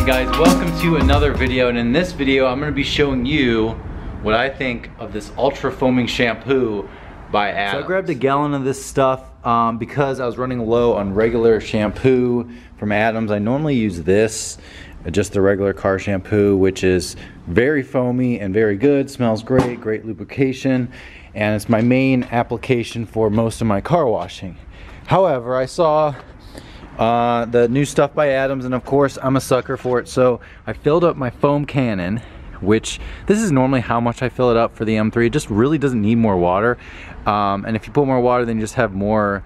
guys, welcome to another video, and in this video I'm going to be showing you what I think of this Ultra Foaming Shampoo by Adams. So I grabbed a gallon of this stuff because I was running low on regular shampoo from Adams. I normally use this, just the regular car shampoo, which is very foamy and very good, smells great, great lubrication, and it's my main application for most of my car washing. However, I saw the new stuff by Adams, and of course I'm a sucker for it, so I filled up my foam cannon, which this is normally how much I fill it up for the M3. It just really doesn't need more water, and if you put more water then you just have more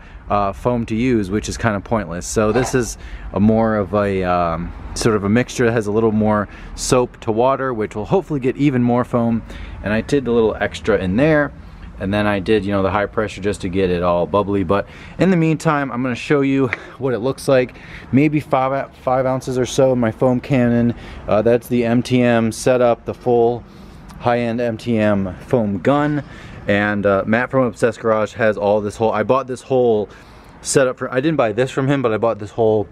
foam to use, which is kind of pointless. So this is a more of a sort of a mixture that has a little more soap to water, which will hopefully get even more foam, and I did a little extra in there. And then I did, the high pressure just to get it all bubbly. But in the meantime, I'm going to show you what it looks like. Maybe 5 ounces or so in my foam cannon. That's the MTM setup, the full high-end MTM foam gun. And Matt from Obsessed Garage has all this whole. I bought this whole setup I didn't buy this from him, but I bought this whole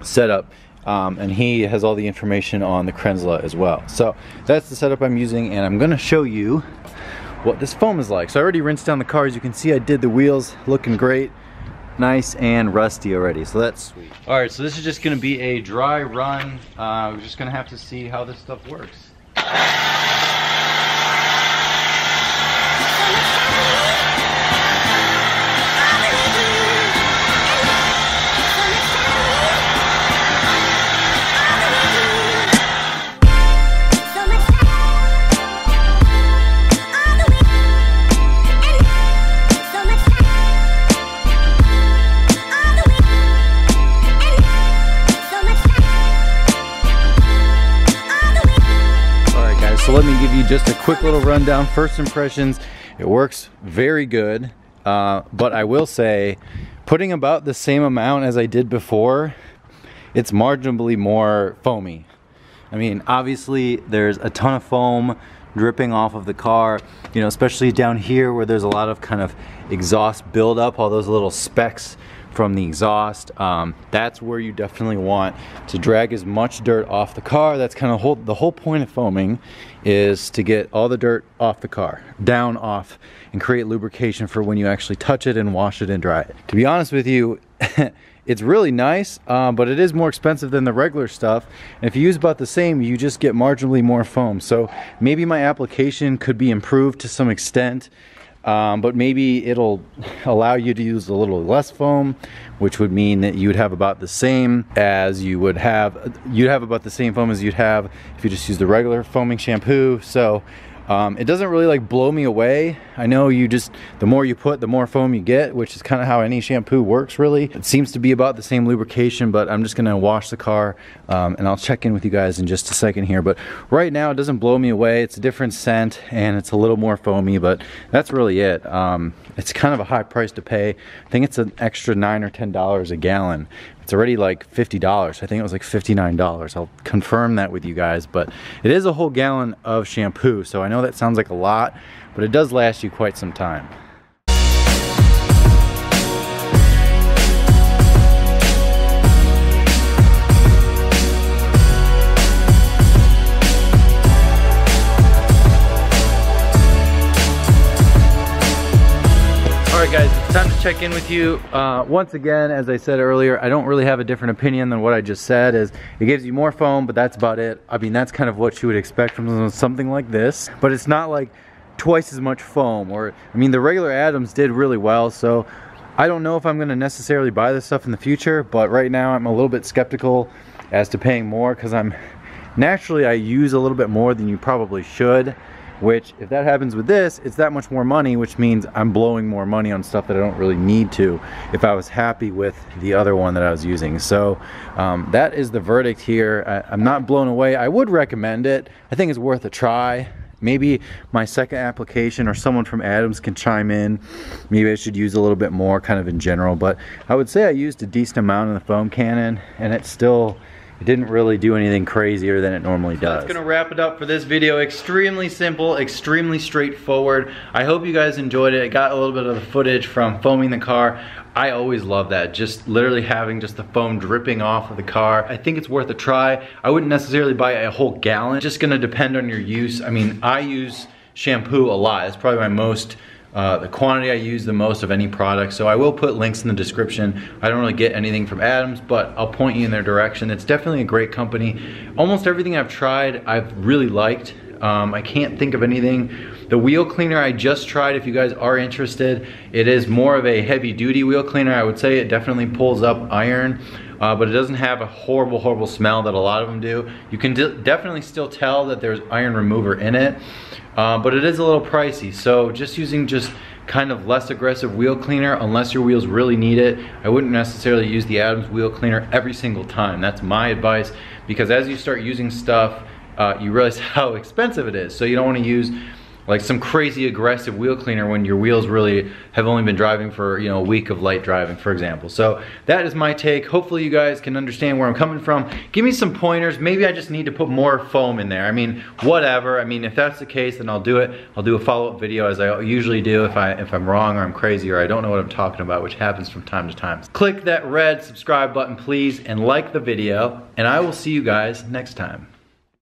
setup. And he has all the information on the Krenzla as well. So that's the setup I'm using, and I'm going to show you what this foam is like. So I already rinsed down the car. As you can see, I did the wheels, looking great, nice and rusty already, so that's sweet. All right, so this is just gonna be a dry run. We're just gonna have to see how this stuff works. So let me give you just a quick little rundown. First impressions, it works very good, but I will say, putting about the same amount as I did before, it's marginally more foamy. I mean, obviously there's a ton of foam dripping off of the car, especially down here where there's a lot of kind of exhaust buildup, all those little specks from the exhaust. That's where you definitely want to drag as much dirt off the car. That's kind of the whole point of foaming, is to get all the dirt off the car, down off, and create lubrication for when you actually touch it and wash it and dry it. To be honest with you, it's really nice, but it is more expensive than the regular stuff. And if you use about the same, you just get marginally more foam. So maybe my application could be improved to some extent. But maybe it'll allow you to use a little less foam, which would mean that you'd have about the same as you'd have about the same foam as you'd have if you just use the regular foaming shampoo. So it doesn't really like blow me away. I know the more you put, the more foam you get, which is kind of how any shampoo works really. It seems to be about the same lubrication, but I'm just gonna wash the car and I'll check in with you guys in just a second here. But right now it doesn't blow me away. It's a different scent and it's a little more foamy, but that's really it. It's kind of a high price to pay. I think it's an extra $9 or $10 a gallon. It's already like $50. I think it was like $59. I'll confirm that with you guys, but it is a whole gallon of shampoo. So I know that sounds like a lot, but it does last you quite some time. Alright guys, it's time to check in with you. Once again, as I said earlier, I don't really have a different opinion than what I just said. Is it gives you more foam, but that's about it. I mean, that's kind of what you would expect from something like this, but it's not like twice as much foam. Or, I mean, the regular Adams did really well, so I don't know if I'm going to necessarily buy this stuff in the future, but right now I'm a little bit skeptical as to paying more, because naturally I use a little bit more than you probably should. Which, if that happens with this, it's that much more money, which means I'm blowing more money on stuff that I don't really need to if I was happy with the other one that I was using. So that is the verdict here. I'm not blown away. I would recommend it. I think it's worth a try. Maybe my second application or someone from Adams can chime in. Maybe I should use a little bit more kind of in general, but I would say I used a decent amount in the foam cannon, and it still it didn't really do anything crazier than it normally does. That's gonna wrap it up for this video. Extremely simple, extremely straightforward. I hope you guys enjoyed it. I got a little bit of the footage from foaming the car. I always love that, just literally having just the foam dripping off of the car. I think it's worth a try. I wouldn't necessarily buy a whole gallon. It's just gonna depend on your use. I mean, I use shampoo a lot. It's probably my most, the quantity I use the most of any product. So I will put links in the description. I don't really get anything from Adams, but I'll point you in their direction. It's definitely a great company. Almost everything I've tried, I've really liked. I can't think of anything. The wheel cleaner I just tried, if you guys are interested, it is more of a heavy duty wheel cleaner. I would say it definitely pulls up iron, but it doesn't have a horrible smell that a lot of them do. You can definitely still tell that there's iron remover in it, but it is a little pricey. So just using kind of less aggressive wheel cleaner, unless your wheels really need it. I wouldn't necessarily use the Adams wheel cleaner every single time. That's my advice, because as you start using stuff, you realize how expensive it is. So you don't want to use like some crazy aggressive wheel cleaner when your wheels really have only been driving for, you know, a week of light driving, for example. So that is my take. Hopefully you guys can understand where I'm coming from. Give me some pointers. Maybe I just need to put more foam in there. I mean, whatever. I mean, if that's the case, then I'll do it. I'll do a follow-up video as I usually do if I'm wrong or I'm crazy or I don't know what I'm talking about, which happens from time to time. Click that red subscribe button, please, and like the video, and I will see you guys next time.